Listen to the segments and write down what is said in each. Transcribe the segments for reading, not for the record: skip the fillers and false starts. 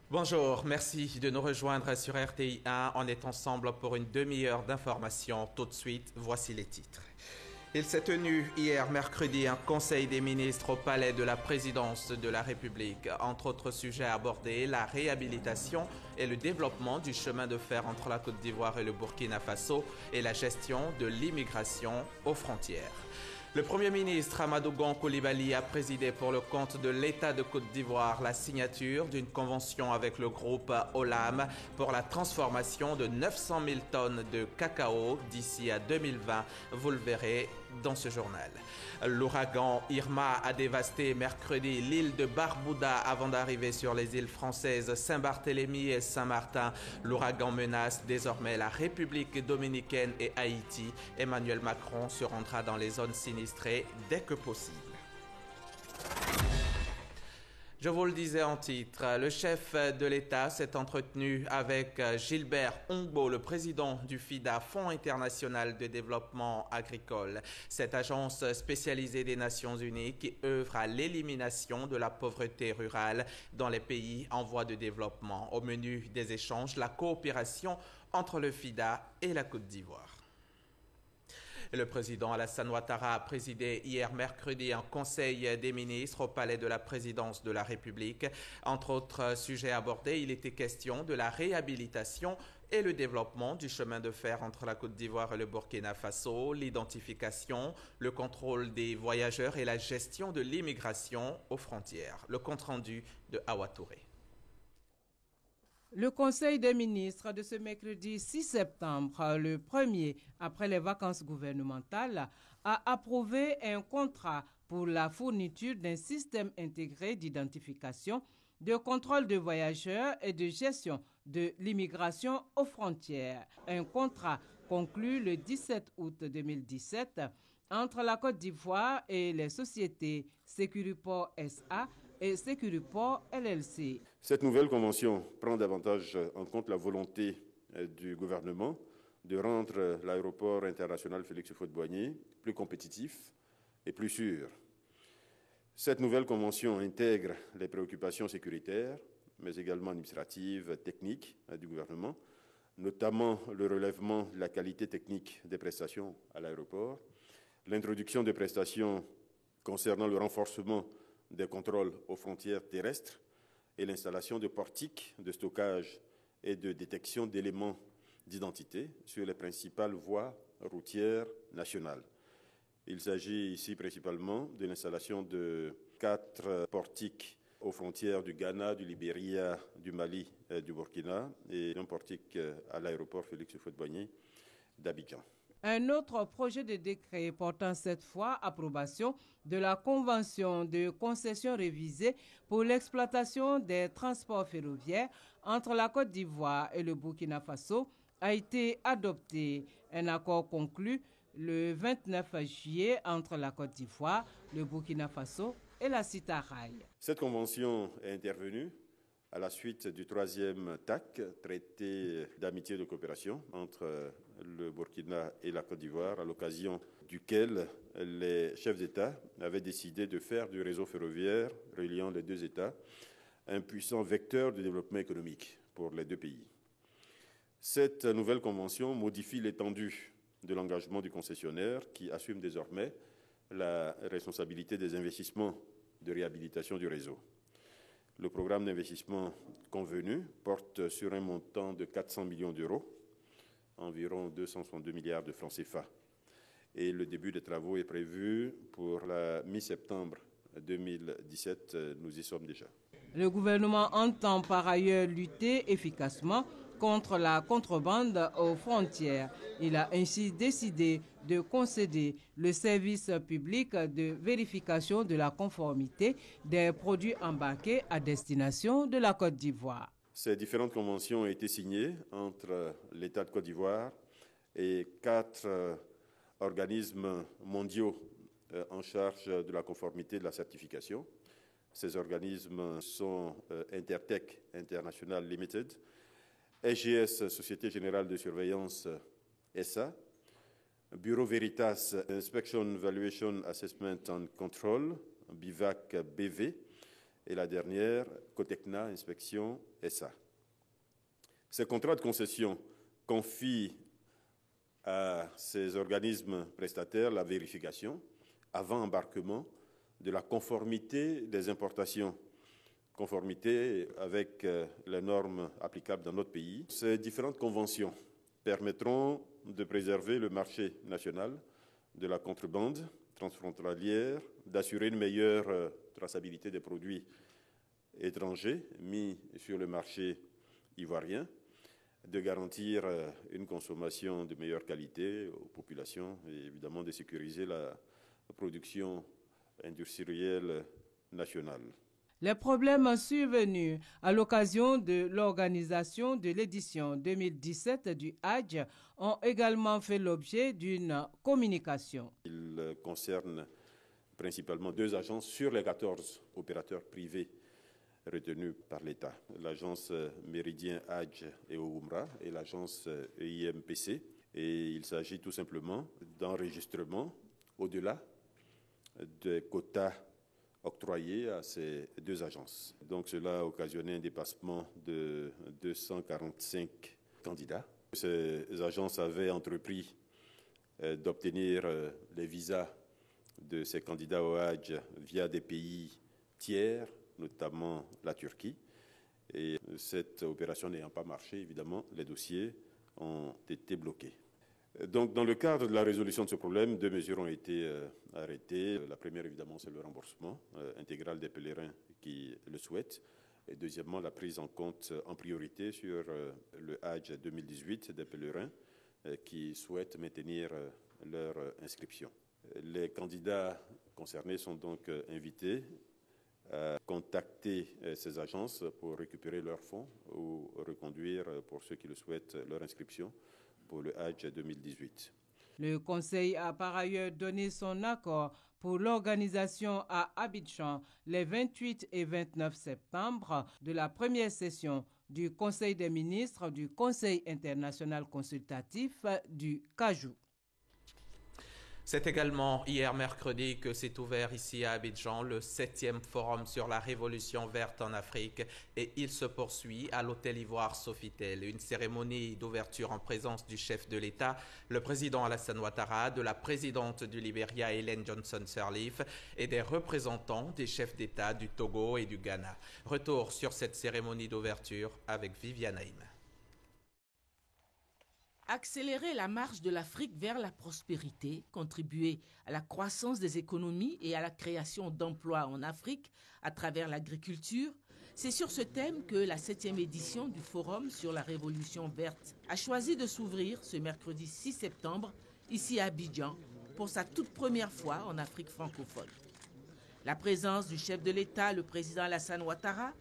Bonjour, merci de nous rejoindre sur RTI 1. On est ensemble pour une demi-heure d'information. Tout de suite, voici les titres. Il s'est tenu hier mercredi un conseil des ministres au palais de la présidence de la République. Entre autres sujets abordés, la réhabilitation et le développement du chemin de fer entre la Côte d'Ivoire et le Burkina Faso et la gestion de l'immigration aux frontières. Le Premier ministre Amadou Gon Coulibaly a présidé pour le compte de l'État de Côte d'Ivoire la signature d'une convention avec le groupe Olam pour la transformation de 900 000 tonnes de cacao d'ici à 2020. Vous le verrez dans ce journal. L'ouragan Irma a dévasté mercredi l'île de Barbuda avant d'arriver sur les îles françaises Saint-Barthélemy et Saint-Martin. L'ouragan menace désormais la République dominicaine et Haïti. Emmanuel Macron se rendra dans les zones sinistrées dès que possible. Je vous le disais en titre, le chef de l'État s'est entretenu avec Gilbert Ongbo, le président du FIDA, Fonds international de développement agricole. Cette agence spécialisée des Nations Unies qui œuvre à l'élimination de la pauvreté rurale dans les pays en voie de développement. Au menu des échanges, la coopération entre le FIDA et la Côte d'Ivoire. Le président Alassane Ouattara a présidé hier mercredi un conseil des ministres au palais de la présidence de la République. Entre autres sujets abordés, il était question de la réhabilitation et le développement du chemin de fer entre la Côte d'Ivoire et le Burkina Faso, l'identification, le contrôle des voyageurs et la gestion de l'immigration aux frontières. Le compte-rendu de Awa Touré. Le Conseil des ministres de ce mercredi 6 septembre, le premier après les vacances gouvernementales, a approuvé un contrat pour la fourniture d'un système intégré d'identification, de contrôle de voyageurs et de gestion de l'immigration aux frontières. Un contrat conclu le 17 août 2017 entre la Côte d'Ivoire et les sociétés Securiport SA et Securiport LLC. Cette nouvelle convention prend davantage en compte la volonté du gouvernement de rendre l'aéroport international Félix Houphouët-Boigny plus compétitif et plus sûr. Cette nouvelle convention intègre les préoccupations sécuritaires, mais également administratives, techniques du gouvernement, notamment le relèvement de la qualité technique des prestations à l'aéroport, l'introduction de prestations concernant le renforcement des contrôles aux frontières terrestres et l'installation de portiques de stockage et de détection d'éléments d'identité sur les principales voies routières nationales. Il s'agit ici principalement de l'installation de 4 portiques aux frontières du Ghana, du Libéria, du Mali et du Burkina et un portique à l'aéroport Félix Houphouët-Boigny d'Abidjan. Un autre projet de décret portant cette fois approbation de la Convention de concession révisée pour l'exploitation des transports ferroviaires entre la Côte d'Ivoire et le Burkina Faso a été adopté. Un accord conclu le 29 juillet entre la Côte d'Ivoire, le Burkina Faso et la CITARAI. Cette convention est intervenue à la suite du 3e TAC, traité d'amitié et de coopération entre le Burkina et la Côte d'Ivoire, à l'occasion duquel les chefs d'État avaient décidé de faire du réseau ferroviaire reliant les deux États un puissant vecteur de développement économique pour les deux pays. Cette nouvelle convention modifie l'étendue de l'engagement du concessionnaire qui assume désormais la responsabilité des investissements de réhabilitation du réseau. Le programme d'investissement convenu porte sur un montant de 400 millions d'euros, environ 262 milliards de francs CFA. Et le début des travaux est prévu pour la mi-septembre 2017. Nous y sommes déjà. Le gouvernement entend par ailleurs lutter efficacement contre la contrebande aux frontières. Il a ainsi décidé de concéder le service public de vérification de la conformité des produits embarqués à destination de la Côte d'Ivoire. Ces différentes conventions ont été signées entre l'État de Côte d'Ivoire et 4 organismes mondiaux en charge de la conformité de la certification. Ces organismes sont Intertech International Limited, SGS, Société Générale de Surveillance SA, Bureau Veritas Inspection, Valuation, Assessment and Control, BIVAC BV, et la dernière, Cotecna Inspection SA. Ces contrats de concession confient à ces organismes prestataires la vérification, avant embarquement, de la conformité des importations, conformité avec les normes applicables dans notre pays. Ces différentes conventions permettront de préserver le marché national de la contrebande transfrontalière, d'assurer une meilleure traçabilité des produits étrangers mis sur le marché ivoirien, de garantir une consommation de meilleure qualité aux populations et évidemment de sécuriser la production industrielle nationale. Les problèmes survenus à l'occasion de l'organisation de l'édition 2017 du Hadj ont également fait l'objet d'une communication. Il concerne principalement 2 agences sur les 14 opérateurs privés retenus par l'État, l'agence Méridien Hadj et Oumra et l'agence EIMPC. Et il s'agit tout simplement d'enregistrement au-delà des quotas octroyés à ces 2 agences. Donc cela a occasionné un dépassement de 245 candidats. Ces agences avaient entrepris d'obtenir les visas de ces candidats au Hadj via des pays tiers, notamment la Turquie. Et cette opération n'ayant pas marché, évidemment, les dossiers ont été bloqués. Donc, dans le cadre de la résolution de ce problème, 2 mesures ont été arrêtées. La première, évidemment, c'est le remboursement intégral des pèlerins qui le souhaitent. Et deuxièmement, la prise en compte en priorité sur le Hadj 2018 des pèlerins qui souhaitent maintenir leur inscription. Les candidats concernés sont donc invités à contacter ces agences pour récupérer leurs fonds ou reconduire, pour ceux qui le souhaitent, leur inscription pour le Hadj 2018. Le Conseil a par ailleurs donné son accord pour l'organisation à Abidjan les 28 et 29 septembre de la première session du Conseil des ministres du Conseil international consultatif du Kajou. C'est également hier mercredi que s'est ouvert ici à Abidjan le 7e forum sur la révolution verte en Afrique et il se poursuit à l'hôtel Ivoire Sofitel. Une cérémonie d'ouverture en présence du chef de l'État, le président Alassane Ouattara, de la présidente du Libéria Ellen Johnson Sirleaf et des représentants des chefs d'État du Togo et du Ghana. Retour sur cette cérémonie d'ouverture avec Viviane Haïm. Accélérer la marche de l'Afrique vers la prospérité, contribuer à la croissance des économies et à la création d'emplois en Afrique à travers l'agriculture, c'est sur ce thème que la 7e édition du Forum sur la Révolution verte a choisi de s'ouvrir ce mercredi 6 septembre, ici à Abidjan, pour sa toute première fois en Afrique francophone. La présence du chef de l'État, le président Alassane Ouattara,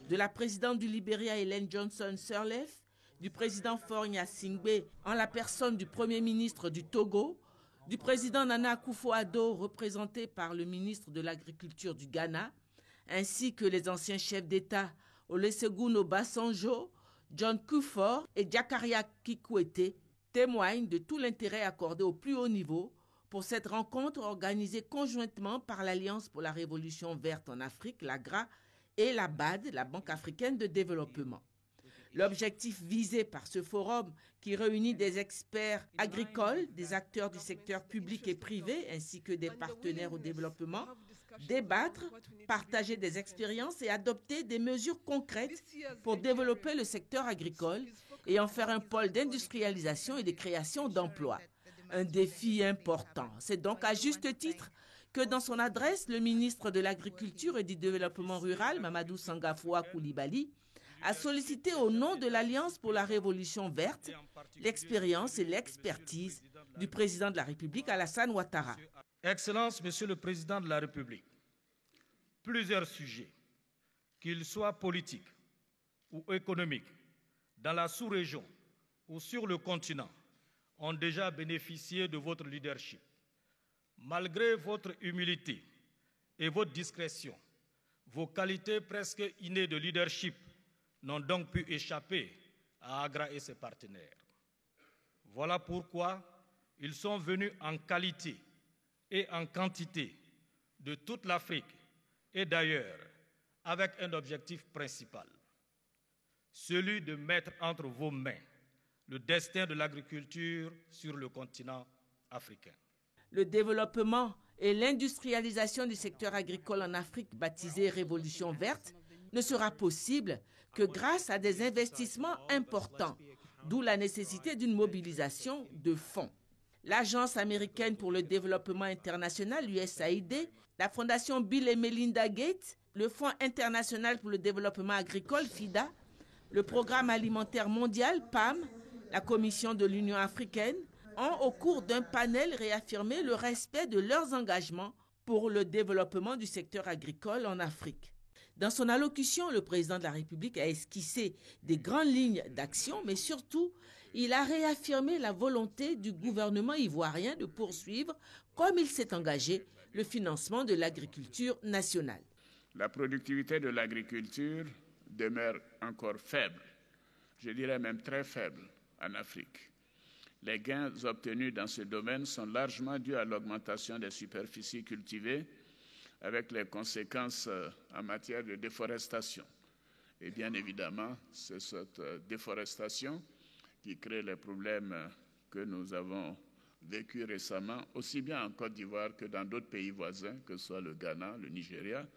de la présidente du Libéria Ellen Johnson Sirleaf, du président Faure Gnassingbé en la personne du Premier ministre du Togo, du président Nana Akufo-Addo représenté par le ministre de l'Agriculture du Ghana, ainsi que les anciens chefs d'État Olusegun Obasanjo, John Kufuor et Jakaria Kikwete témoignent de tout l'intérêt accordé au plus haut niveau pour cette rencontre organisée conjointement par l'Alliance pour la Révolution verte en Afrique, l'AGRA, et la BAD, la Banque africaine de développement. L'objectif visé par ce forum, qui réunit des experts agricoles, des acteurs du secteur public et privé, ainsi que des partenaires au développement, débattre, partager des expériences et adopter des mesures concrètes pour développer le secteur agricole et en faire un pôle d'industrialisation et de création d'emplois. Un défi important. C'est donc à juste titre que dans son adresse, le ministre de l'Agriculture et du Développement rural, Mamadou Sangafoua Koulibaly, a sollicité au nom de l'Alliance pour la Révolution verte l'expérience et l'expertise du président de la République, Alassane Ouattara. Excellence, Monsieur le Président de la République, plusieurs sujets, qu'ils soient politiques ou économiques, dans la sous-région ou sur le continent, ont déjà bénéficié de votre leadership. Malgré votre humilité et votre discrétion, vos qualités presque innées de leadership n'ont donc pu échapper à Agra et ses partenaires. Voilà pourquoi ils sont venus en qualité et en quantité de toute l'Afrique et d'ailleurs avec un objectif principal, celui de mettre entre vos mains le destin de l'agriculture sur le continent africain. Le développement et l'industrialisation du secteur agricole en Afrique, baptisé Révolution verte, ne sera possible que grâce à des investissements importants, d'où la nécessité d'une mobilisation de fonds. L'Agence américaine pour le développement international, USAID, la Fondation Bill et Melinda Gates, le Fonds international pour le développement agricole, FIDA, le Programme alimentaire mondial, PAM, la Commission de l'Union africaine, ont au cours d'un panel réaffirmé le respect de leurs engagements pour le développement du secteur agricole en Afrique. Dans son allocution, le président de la République a esquissé des grandes lignes d'action, mais surtout, il a réaffirmé la volonté du gouvernement ivoirien de poursuivre, comme il s'est engagé, le financement de l'agriculture nationale. La productivité de l'agriculture demeure encore faible, je dirais même très faible en Afrique. Les gains obtenus dans ce domaine sont largement dus à l'augmentation des superficies cultivées, avec les conséquences en matière de déforestation. Et bien évidemment, c'est cette déforestation qui crée les problèmes que nous avons vécus récemment, aussi bien en Côte d'Ivoire que dans d'autres pays voisins, que ce soit le Ghana, le Nigeria,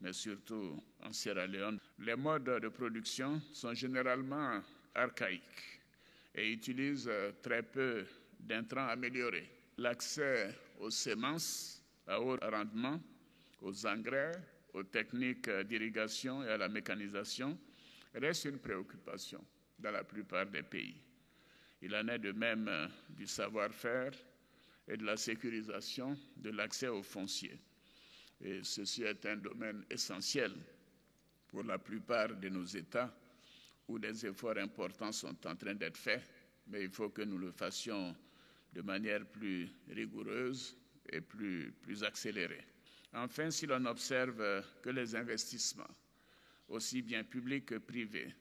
mais surtout en Sierra Leone. Les modes de production sont généralement archaïques et utilisent très peu d'intrants améliorés. L'accès aux semences à haut rendement, aux engrais, aux techniques d'irrigation et à la mécanisation reste une préoccupation dans la plupart des pays. Il en est de même du savoir-faire et de la sécurisation de l'accès au foncier. Et ceci est un domaine essentiel pour la plupart de nos États où des efforts importants sont en train d'être faits, mais il faut que nous le fassions de manière plus rigoureuse et plus accélérée. Enfin, si l'on observe que les investissements, aussi bien publics que privés,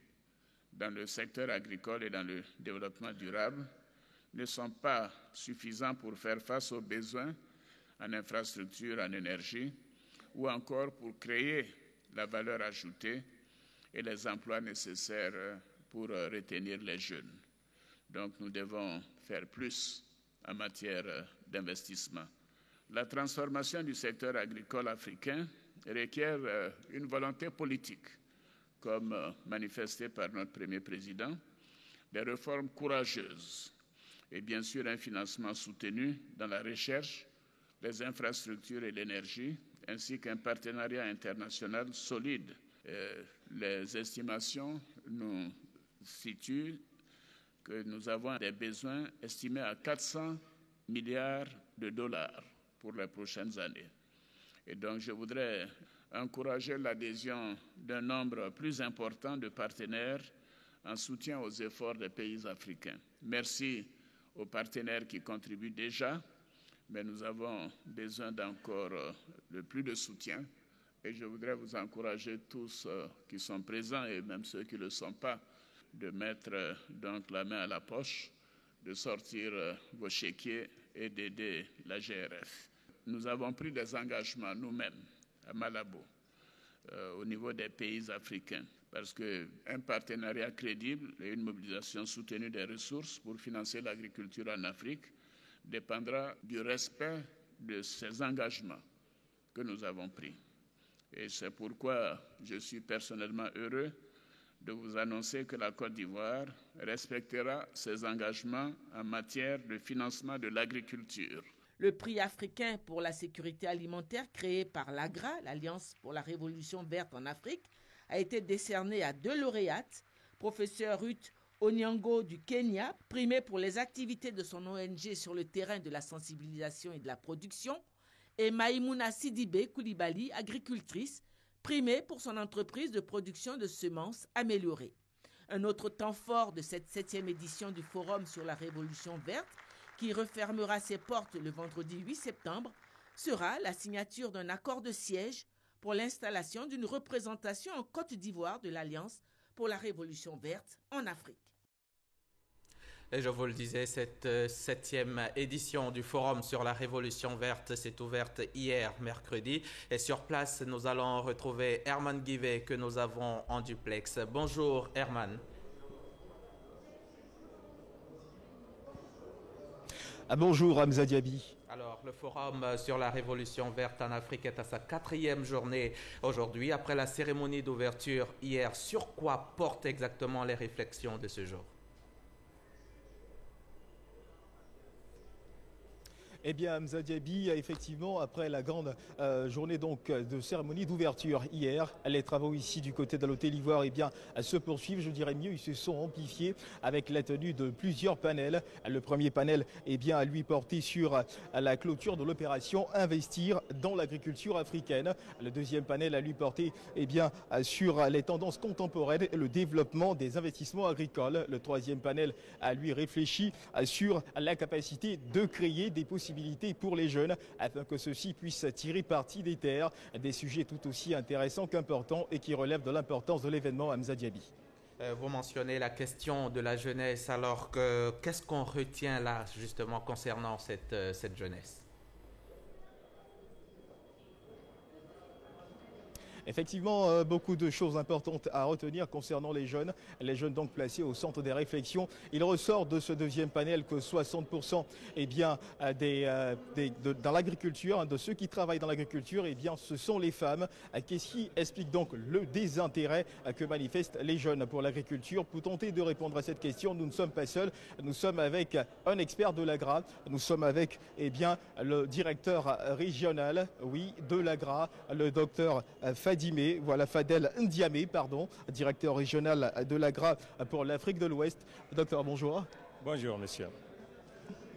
dans le secteur agricole et dans le développement durable, ne sont pas suffisants pour faire face aux besoins en infrastructures, en énergie, ou encore pour créer la valeur ajoutée et les emplois nécessaires pour retenir les jeunes. Donc nous devons faire plus en matière d'investissement. La transformation du secteur agricole africain requiert une volonté politique, comme manifesté par notre Premier Président, des réformes courageuses et bien sûr un financement soutenu dans la recherche, les infrastructures et l'énergie, ainsi qu'un partenariat international solide. Les estimations nous situent que nous avons des besoins estimés à 400 milliards de dollars pour les prochaines années. Et donc je voudrais encourager l'adhésion d'un nombre plus important de partenaires en soutien aux efforts des pays africains. Merci aux partenaires qui contribuent déjà, mais nous avons besoin d'encore plus de soutien. Et je voudrais vous encourager tous qui sont présents et même ceux qui ne le sont pas, de mettre donc la main à la poche, de sortir vos chéquiers et d'aider la GRF. Nous avons pris des engagements nous-mêmes à Malabo, au niveau des pays africains, parce qu'un partenariat crédible et une mobilisation soutenue des ressources pour financer l'agriculture en Afrique dépendra du respect de ces engagements que nous avons pris. Et c'est pourquoi je suis personnellement heureux de vous annoncer que la Côte d'Ivoire respectera ses engagements en matière de financement de l'agriculture. Le prix africain pour la sécurité alimentaire créé par l'AGRA, l'Alliance pour la Révolution verte en Afrique, a été décerné à 2 lauréates, professeur Ruth Onyango du Kenya, primé pour les activités de son ONG sur le terrain de la sensibilisation et de la production, et Maïmouna Sidibé Koulibaly, agricultrice, primée pour son entreprise de production de semences améliorées. Un autre temps fort de cette 7e édition du Forum sur la Révolution verte, qui refermera ses portes le vendredi 8 septembre, sera la signature d'un accord de siège pour l'installation d'une représentation en Côte d'Ivoire de l'Alliance pour la Révolution verte en Afrique. Et je vous le disais, cette 7e édition du Forum sur la Révolution verte s'est ouverte hier, mercredi. Et sur place, nous allons retrouver Herman Guivet que nous avons en duplex. Bonjour Herman. Bonjour Hamza Diaby. Alors, le Forum sur la Révolution verte en Afrique est à sa 4e journée aujourd'hui. Après la cérémonie d'ouverture hier, sur quoi portent exactement les réflexions de ce jour? Eh bien, Hamza Diaby, effectivement, après la grande journée donc, de cérémonie d'ouverture hier, les travaux ici du côté de l'Hôtel Ivoire se poursuivent. Je dirais mieux, ils se sont amplifiés avec la tenue de plusieurs panels. Le premier panel a lui porté sur la clôture de l'opération Investir dans l'agriculture africaine. Le deuxième panel a lui porté sur les tendances contemporaines et le développement des investissements agricoles. Le troisième panel a lui réfléchi sur la capacité de créer des possibilités pour les jeunes afin que ceux-ci puissent tirer parti des terres, des sujets tout aussi intéressants qu'importants et qui relèvent de l'importance de l'événement. Hamza Diaby. Vous mentionnez la question de la jeunesse, alors qu'est-ce qu'on retient là justement concernant cette jeunesse? Effectivement, beaucoup de choses importantes à retenir concernant les jeunes donc placés au centre des réflexions. Il ressort de ce deuxième panel que 60% dans l'agriculture, de ceux qui travaillent dans l'agriculture, ce sont les femmes. Qu'est-ce qui explique donc le désintérêt que manifestent les jeunes pour l'agriculture? Pour tenter de répondre à cette question, nous ne sommes pas seuls, nous sommes avec un expert de l'AGRA, nous sommes avec le directeur régional de l'AGRA, le docteur Fadel Ndiamé, directeur régional de l'AGRA pour l'Afrique de l'Ouest. Docteur, bonjour. Bonjour, monsieur.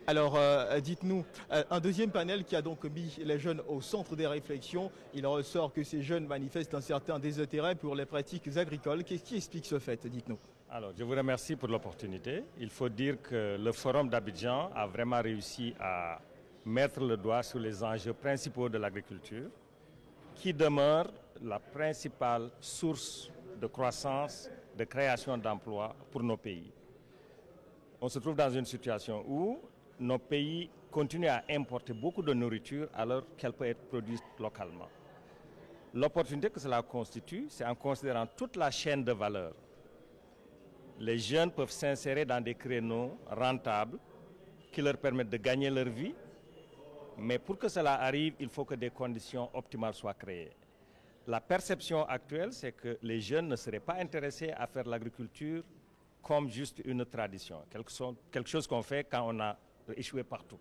Alors, dites-nous, un deuxième panel qui a donc mis les jeunes au centre des réflexions. Il ressort que ces jeunes manifestent un certain désintérêt pour les pratiques agricoles. Qu'est-ce qui explique ce fait? Dites-nous. Alors, je vous remercie pour l'opportunité. Il faut dire que le Forum d'Abidjan a vraiment réussi à mettre le doigt sur les enjeux principaux de l'agriculture, qui demeure la principale source de croissance, de création d'emplois pour nos pays. On se trouve dans une situation où nos pays continuent à importer beaucoup de nourriture alors qu'elle peut être produite localement. L'opportunité que cela constitue, c'est en considérant toute la chaîne de valeur. Les jeunes peuvent s'insérer dans des créneaux rentables qui leur permettent de gagner leur vie, mais pour que cela arrive, il faut que des conditions optimales soient créées. La perception actuelle, c'est que les jeunes ne seraient pas intéressés à faire l'agriculture comme juste une tradition, quelque chose qu'on fait quand on a échoué partout.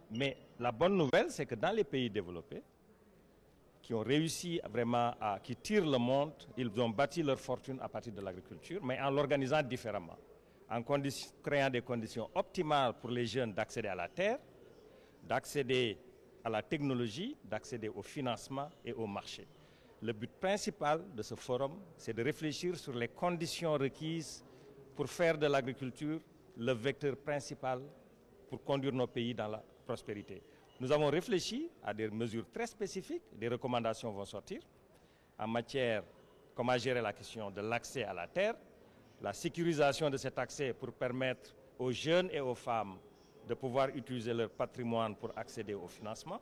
Mais la bonne nouvelle, c'est que dans les pays développés, qui ont réussi vraiment qui tirent le monde, ils ont bâti leur fortune à partir de l'agriculture, mais en l'organisant différemment, en créant des conditions optimales pour les jeunes d'accéder à la terre, d'accéder à la technologie, d'accéder au financement et au marché. Le but principal de ce forum, c'est de réfléchir sur les conditions requises pour faire de l'agriculture le vecteur principal pour conduire nos pays dans la prospérité. Nous avons réfléchi à des mesures très spécifiques, des recommandations vont sortir en matière comment gérer la question de l'accès à la terre, la sécurisation de cet accès pour permettre aux jeunes et aux femmes de pouvoir utiliser leur patrimoine pour accéder au financement,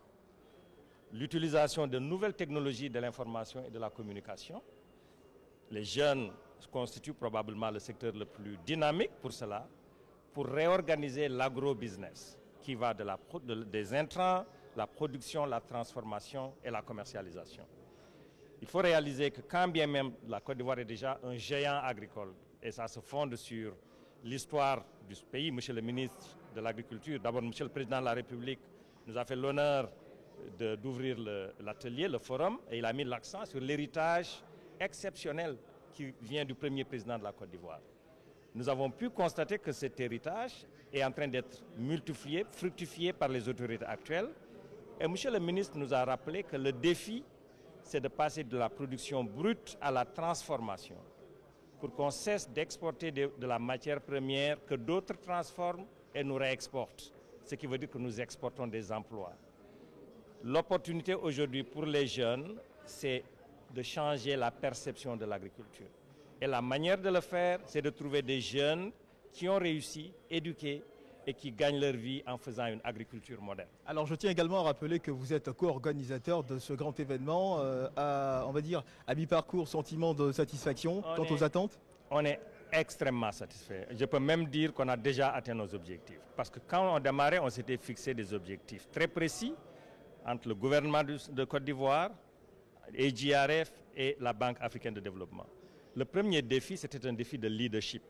l'utilisation de nouvelles technologies de l'information et de la communication. Les jeunes constituent probablement le secteur le plus dynamique pour cela, pour réorganiser l'agro-business qui va des intrants, la production, la transformation et la commercialisation. Il faut réaliser que quand bien même la Côte d'Ivoire est déjà un géant agricole, et ça se fonde sur l'histoire du pays, Monsieur le ministre de l'Agriculture, d'abord Monsieur le Président de la République nous a fait l'honneur d'ouvrir l'atelier, le forum, et il a mis l'accent sur l'héritage exceptionnel qui vient du premier président de la Côte d'Ivoire. Nous avons pu constater que cet héritage est en train d'être multiplié, fructifié par les autorités actuelles. Et Monsieur le ministre nous a rappelé que le défi, c'est de passer de la production brute à la transformation, pour qu'on cesse d'exporter de la matière première que d'autres transforment et nous réexportent, ce qui veut dire que nous exportons des emplois. L'opportunité aujourd'hui pour les jeunes, c'est de changer la perception de l'agriculture. Et la manière de le faire, c'est de trouver des jeunes qui ont réussi, éduqués et qui gagnent leur vie en faisant une agriculture moderne. Alors je tiens également à rappeler que vous êtes co-organisateur de ce grand événement, on va dire à mi-parcours, sentiment de satisfaction quant aux attentes? On est extrêmement satisfait. Je peux même dire qu'on a déjà atteint nos objectifs. Parce que quand on démarrait, on s'était fixé des objectifs très précis entre le gouvernement de Côte d'Ivoire, AGRF et la Banque africaine de développement. Le premier défi, c'était un défi de leadership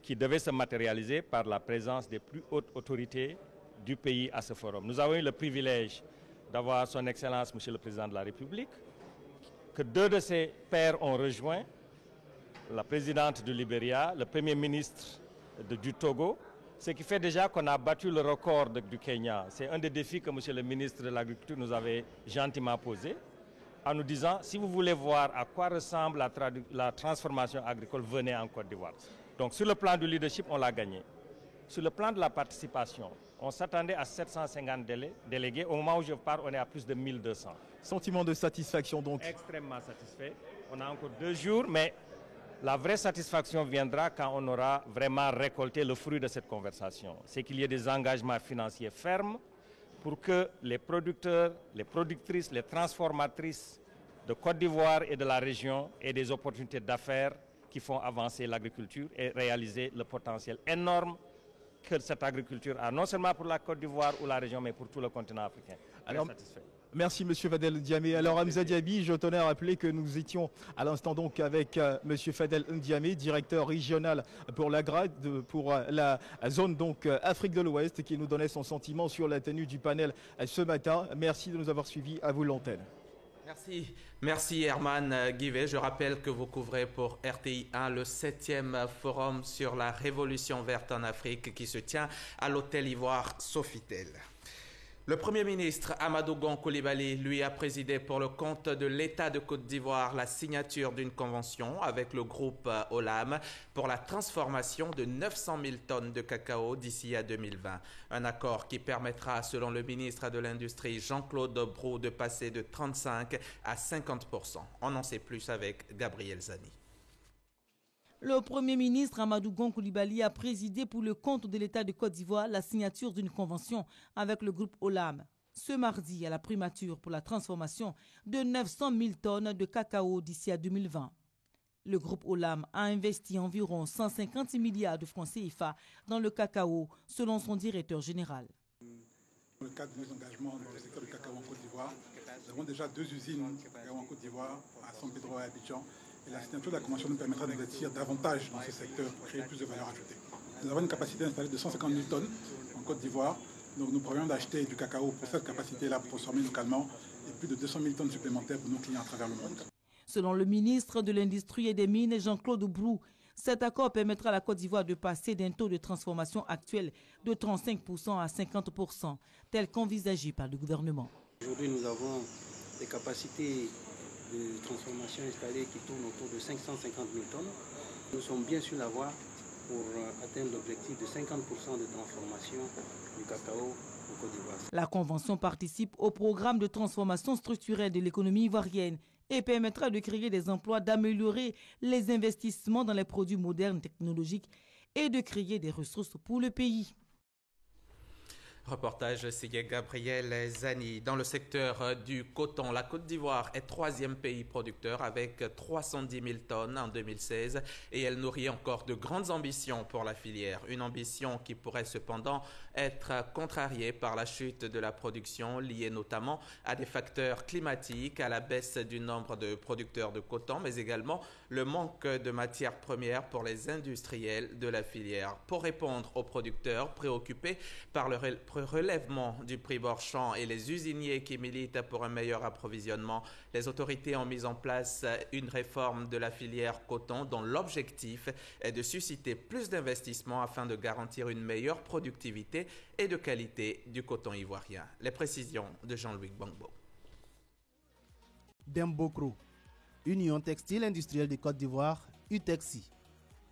qui devait se matérialiser par la présence des plus hautes autorités du pays à ce forum. Nous avons eu le privilège d'avoir son Excellence, Monsieur le Président de la République, que 2 de ses pairs ont rejoint, la présidente du Libéria, le Premier ministre du Togo, ce qui fait déjà qu'on a battu le record du Kenya. C'est un des défis que Monsieur le ministre de l'Agriculture nous avait gentiment posé, en nous disant, si vous voulez voir à quoi ressemble la transformation agricole, venez en Côte d'Ivoire. Donc sur le plan du leadership, on l'a gagné. Sur le plan de la participation, on s'attendait à 750 délégués. Au moment où je parle, on est à plus de 1200. Sentiment de satisfaction donc? Extrêmement satisfait. On a encore 2 jours, mais la vraie satisfaction viendra quand on aura vraiment récolté le fruit de cette conversation. C'est qu'il y ait des engagements financiers fermes pour que les producteurs, les productrices, les transformatrices de Côte d'Ivoire et de la région aient des opportunités d'affaires qui font avancer l'agriculture et réaliser le potentiel énorme que cette agriculture a, non seulement pour la Côte d'Ivoire ou la région, mais pour tout le continent africain. Alors, satisfait. Merci Monsieur Fadel Ndiamé. Alors Hamza Diaby, je tenais à rappeler que nous étions à l'instant donc avec Monsieur Fadel Ndiamé, directeur régional pour la zone donc Afrique de l'Ouest, qui nous donnait son sentiment sur la tenue du panel ce matin. Merci de nous avoir suivis. À vous l'antenne. Merci Herman Guivet. Je rappelle que vous couvrez pour RTI 1 le 7e forum sur la révolution verte en Afrique qui se tient à l'hôtel Ivoire Sofitel. Le Premier ministre Amadou Gon Coulibaly lui a présidé pour le compte de l'État de Côte d'Ivoire la signature d'une convention avec le groupe Olam pour la transformation de 900 000 tonnes de cacao d'ici à 2020. Un accord qui permettra, selon le ministre de l'Industrie Jean-Claude Brou, de passer de 35 à 50%. On en sait plus avec Gabriel Zani. Le Premier ministre Amadou Gon Coulibaly a présidé pour le compte de l'État de Côte d'Ivoire la signature d'une convention avec le groupe Olam. Ce mardi, à la primature pour la transformation de 900 000 tonnes de cacao d'ici à 2020. Le groupe Olam a investi environ 150 milliards de francs CFA dans le cacao, selon son directeur général. Dans le cadre de nos engagements dans le secteur du cacao en Côte d'Ivoire, nous avons déjà 2 usines de cacao en Côte d'Ivoire, à San Pedro et à Abidjan. Et la signature de la convention nous permettra d'investir davantage dans ce secteur pour créer plus de valeur ajoutée. Nous avons une capacité installée de 150 000 tonnes en Côte d'Ivoire. Donc nous prévoyons d'acheter du cacao pour cette capacité-là pour transformer localement et plus de 200 000 tonnes supplémentaires pour nos clients à travers le monde. Selon le ministre de l'Industrie et des Mines, Jean-Claude Brou, cet accord permettra à la Côte d'Ivoire de passer d'un taux de transformation actuel de 35% à 50%, tel qu'envisagé par le gouvernement. Aujourd'hui, nous avons des capacités de transformation installées qui tournent autour de 550 000 tonnes. Nous sommes bien sur la voie pour atteindre l'objectif de 50% de transformation du cacao en Côte d'Ivoire. La convention participe au programme de transformation structurelle de l'économie ivoirienne et permettra de créer des emplois, d'améliorer les investissements dans les produits modernes technologiques et de créer des ressources pour le pays. Reportage signé Gabriel Zani. Dans le secteur du coton, la Côte d'Ivoire est 3e pays producteur avec 310 000 tonnes en 2016 et elle nourrit encore de grandes ambitions pour la filière. Une ambition qui pourrait cependant être contrariée par la chute de la production liée notamment à des facteurs climatiques, à la baisse du nombre de producteurs de coton, mais également le manque de matières premières pour les industriels de la filière. Pour répondre aux producteurs préoccupés par le relèvement du prix marchand et les usiniers qui militent pour un meilleur approvisionnement, les autorités ont mis en place une réforme de la filière coton dont l'objectif est de susciter plus d'investissements afin de garantir une meilleure productivité et de qualité du coton ivoirien. Les précisions de Jean-Louis Gbangbo. Dembokro, Union textile industrielle de Côte d'Ivoire, UTEXI.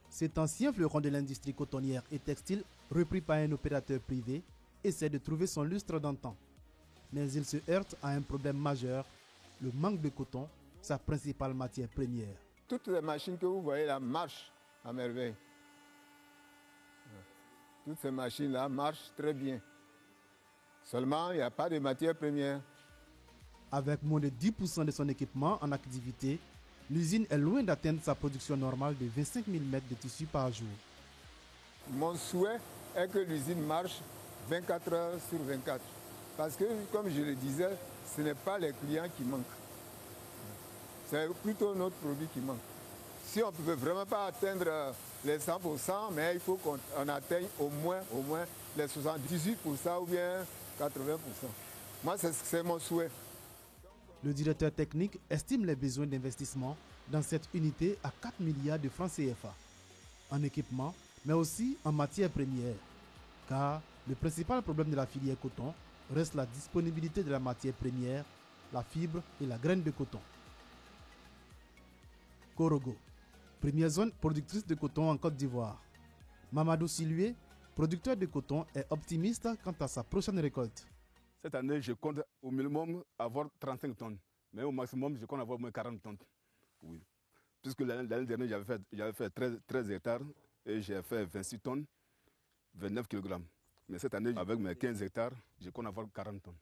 Cet ancien fleuron de l'industrie cotonnière et textile, repris par un opérateur privé, essaie de trouver son lustre d'antan. Mais il se heurte à un problème majeur, le manque de coton, sa principale matière première. Toutes les machines que vous voyez là marchent à merveille. Toutes ces machines-là marchent très bien. Seulement, il n'y a pas de matière première. Avec moins de 10% de son équipement en activité, l'usine est loin d'atteindre sa production normale de 25 000 mètres de tissu par jour. Mon souhait est que l'usine marche 24 heures sur 24. Parce que, comme je le disais, ce n'est pas les clients qui manquent. C'est plutôt notre produit qui manque. Si on ne peut vraiment pas atteindre les 100%, mais il faut qu'on atteigne au moins les 78% ou bien 80%. Moi, c'est mon souhait. Le directeur technique estime les besoins d'investissement dans cette unité à 4 milliards de francs CFA, en équipement, mais aussi en matières premières. Car le principal problème de la filière coton reste la disponibilité de la matière première, la fibre et la graine de coton. Korogo, première zone productrice de coton en Côte d'Ivoire. Mamadou Silué, producteur de coton, est optimiste quant à sa prochaine récolte. Cette année, je compte au minimum avoir 35 tonnes, mais au maximum, je compte avoir au moins 40 tonnes. Oui. Puisque l'année dernière, j'avais fait 13 hectares et j'ai fait 26 tonnes, 29 kg. Mais cette année, avec mes 15 hectares, je compte avoir 40 tonnes.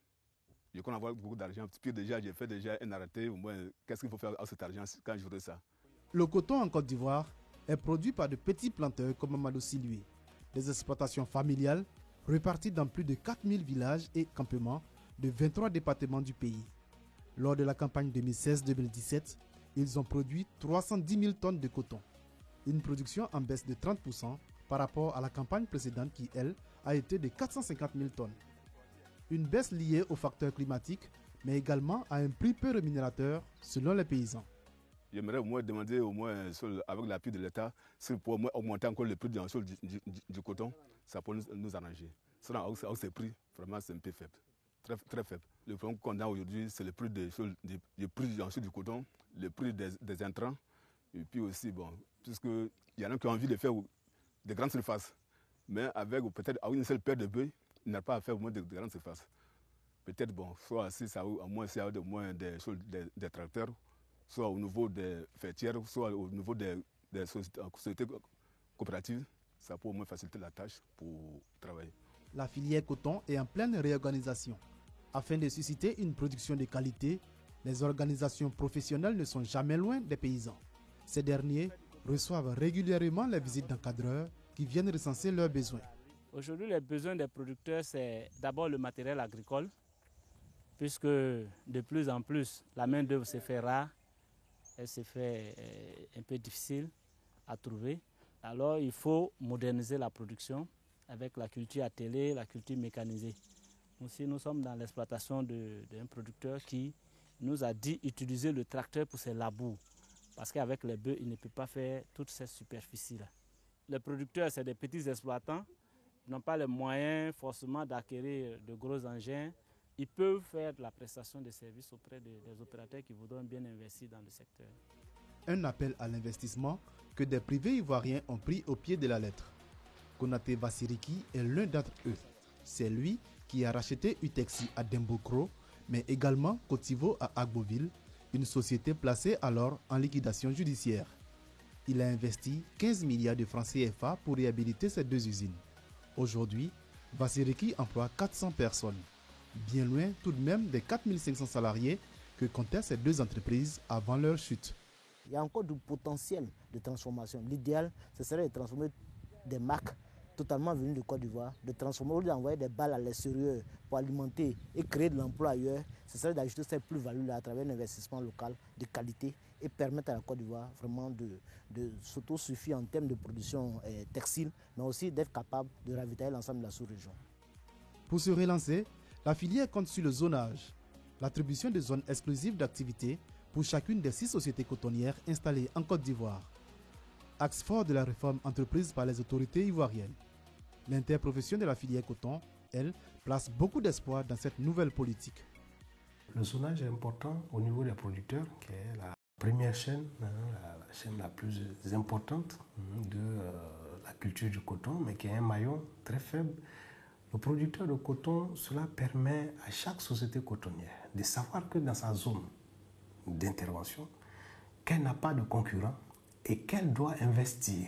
Je compte avoir beaucoup d'argent. Puis déjà, j'ai fait un arrêté, au moins, qu'est-ce qu'il faut faire avec cet argent quand j'aurai ça? Le coton en Côte d'Ivoire est produit par de petits planteurs comme Mamadou Silué. Des exploitations familiales réparties dans plus de 4000 villages et campements de 23 départements du pays. Lors de la campagne 2016-2017, ils ont produit 310 000 tonnes de coton. Une production en baisse de 30% par rapport à la campagne précédente qui, elle, a été de 450 000 tonnes. Une baisse liée aux facteurs climatiques, mais également à un prix peu rémunérateur selon les paysans. J'aimerais au moins demander, avec l'appui de l'État, si pour augmenter encore le prix du coton, ça peut nous arranger. Sinon, avec ces prix, vraiment, c'est un peu faible, très faible. Le problème qu'on a aujourd'hui, c'est le prix du coton, le prix des intrants, et puis aussi, bon, puisqu'il y en a qui ont envie de faire des grandes surfaces, mais avec peut-être une seule paire de bœufs, ils n'ont pas à faire au moins de grandes surfaces. Peut-être, bon, soit si ça au moins des tracteurs, soit au niveau des fêtières, soit au niveau des sociétés coopératives, ça peut au moins faciliter la tâche pour travailler. La filière coton est en pleine réorganisation. Afin de susciter une production de qualité, les organisations professionnelles ne sont jamais loin des paysans. Ces derniers reçoivent régulièrement les visites d'encadreurs qui viennent recenser leurs besoins. Aujourd'hui, les besoins des producteurs, c'est d'abord le matériel agricole, puisque de plus en plus, la main-d'œuvre se fait rare. Elle se fait un peu difficile à trouver. Alors il faut moderniser la production avec la culture attelée, la culture mécanisée. Nous sommes dans l'exploitation d'un producteur qui nous a dit utiliser le tracteur pour ses labours. Parce qu'avec les bœufs, il ne peut pas faire toutes ces superficies-là. Les producteurs, c'est des petits exploitants. Ils n'ont pas les moyens forcément d'acquérir de gros engins. Ils peuvent faire de la prestation de services auprès des opérateurs qui voudront bien investir dans le secteur. Un appel à l'investissement que des privés ivoiriens ont pris au pied de la lettre. Konaté Vassiriki est l'un d'entre eux. C'est lui qui a racheté Utexi à Dembokro, mais également Cotivo à Agboville, une société placée alors en liquidation judiciaire. Il a investi 15 milliards de francs CFA pour réhabiliter ces deux usines. Aujourd'hui, Vassiriki emploie 400 personnes. Bien loin tout de même des 4500 salariés que comptaient ces deux entreprises avant leur chute. Il y a encore du potentiel de transformation. L'idéal, ce serait de transformer des marques totalement venues de Côte d'Ivoire, de transformer, au lieu d'envoyer des balles à l'extérieur pour alimenter et créer de l'emploi ailleurs, ce serait d'ajouter cette plus-value-là à travers un investissement local de qualité et permettre à la Côte d'Ivoire vraiment de s'autosuffire en termes de production textile, mais aussi d'être capable de ravitailler l'ensemble de la sous-région. Pour se relancer, la filière compte sur le zonage, l'attribution de zones exclusives d'activité pour chacune des 6 sociétés cotonnières installées en Côte d'Ivoire. Axe fort de la réforme entreprise par les autorités ivoiriennes. L'interprofession de la filière coton, elle, place beaucoup d'espoir dans cette nouvelle politique. Le zonage est important au niveau des producteurs, qui est la première chaîne, la chaîne la plus importante de la culture du coton, mais qui est un maillon très faible. Le producteur de coton, cela permet à chaque société cotonnière de savoir que dans sa zone d'intervention, qu'elle n'a pas de concurrent et qu'elle doit investir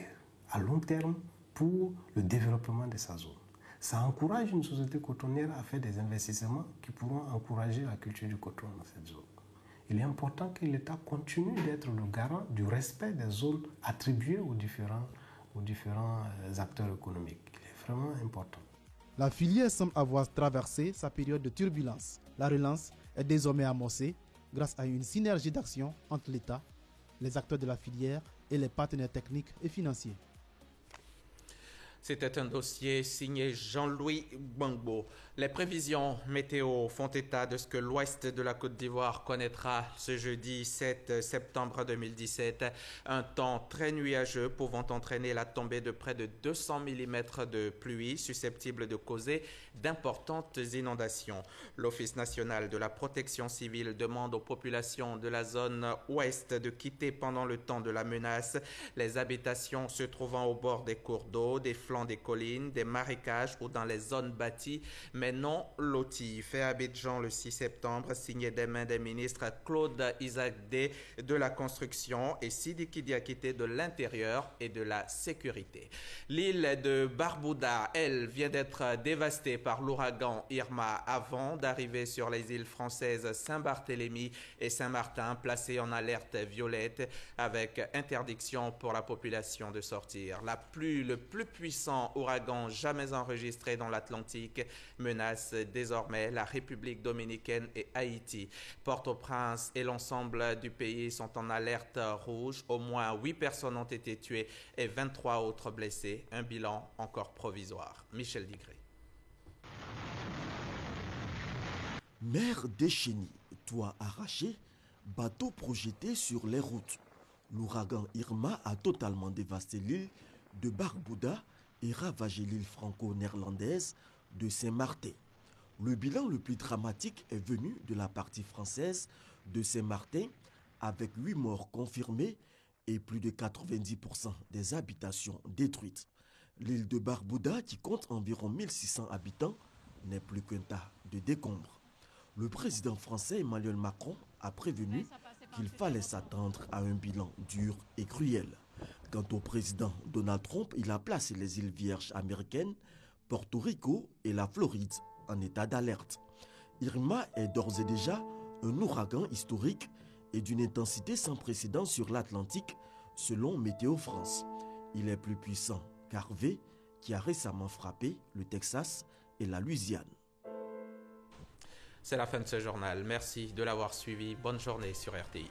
à long terme pour le développement de sa zone. Ça encourage une société cotonnière à faire des investissements qui pourront encourager la culture du coton dans cette zone. Il est important que l'État continue d'être le garant du respect des zones attribuées aux différents acteurs économiques. Il est vraiment important. La filière semble avoir traversé sa période de turbulence. La relance est désormais amorcée grâce à une synergie d'action entre l'État, les acteurs de la filière et les partenaires techniques et financiers. C'était un dossier signé Jean-Louis Gbangbo. Les prévisions météo font état de ce que l'ouest de la Côte d'Ivoire connaîtra ce jeudi 7 septembre 2017. Un temps très nuageux pouvant entraîner la tombée de près de 200 mm de pluie susceptible de causer d'importantes inondations. L'Office national de la protection civile demande aux populations de la zone ouest de quitter pendant le temps de la menace les habitations se trouvant au bord des cours d'eau, des flancs des collines, des marécages ou dans les zones bâties mais non loties. Fait à Abidjan le 6 septembre, signé des mains des ministres Claude Isaac Day de la construction et Sidiki Diakité de l'intérieur et de la sécurité. L'île de Barbuda, elle, vient d'être dévastée par l'ouragan Irma avant d'arriver sur les îles françaises Saint-Barthélemy et Saint-Martin, placées en alerte violette avec interdiction pour la population de sortir. Le plus puissant ouragan jamais enregistré dans l'Atlantique menace désormais la République dominicaine et Haïti. Port-au-Prince et l'ensemble du pays sont en alerte rouge. Au moins 8 personnes ont été tuées et 23 autres blessées. Un bilan encore provisoire. Michel Digré. Mer déchaînée, toit arraché, bateaux projetés sur les routes. L'ouragan Irma a totalement dévasté l'île de Barbuda et ravagé l'île franco-néerlandaise de Saint-Martin. Le bilan le plus dramatique est venu de la partie française de Saint-Martin, avec 8 morts confirmés et plus de 90% des habitations détruites. L'île de Barbuda, qui compte environ 1600 habitants, n'est plus qu'un tas de décombres. Le président français Emmanuel Macron a prévenu qu'il fallait s'attendre à un bilan dur et cruel. Quant au président Donald Trump, il a placé les îles Vierges américaines, Porto Rico et la Floride en état d'alerte. Irma est d'ores et déjà un ouragan historique et d'une intensité sans précédent sur l'Atlantique, selon Météo France. Il est plus puissant qu'Harvey, qui a récemment frappé le Texas et la Louisiane. C'est la fin de ce journal. Merci de l'avoir suivi. Bonne journée sur RTI.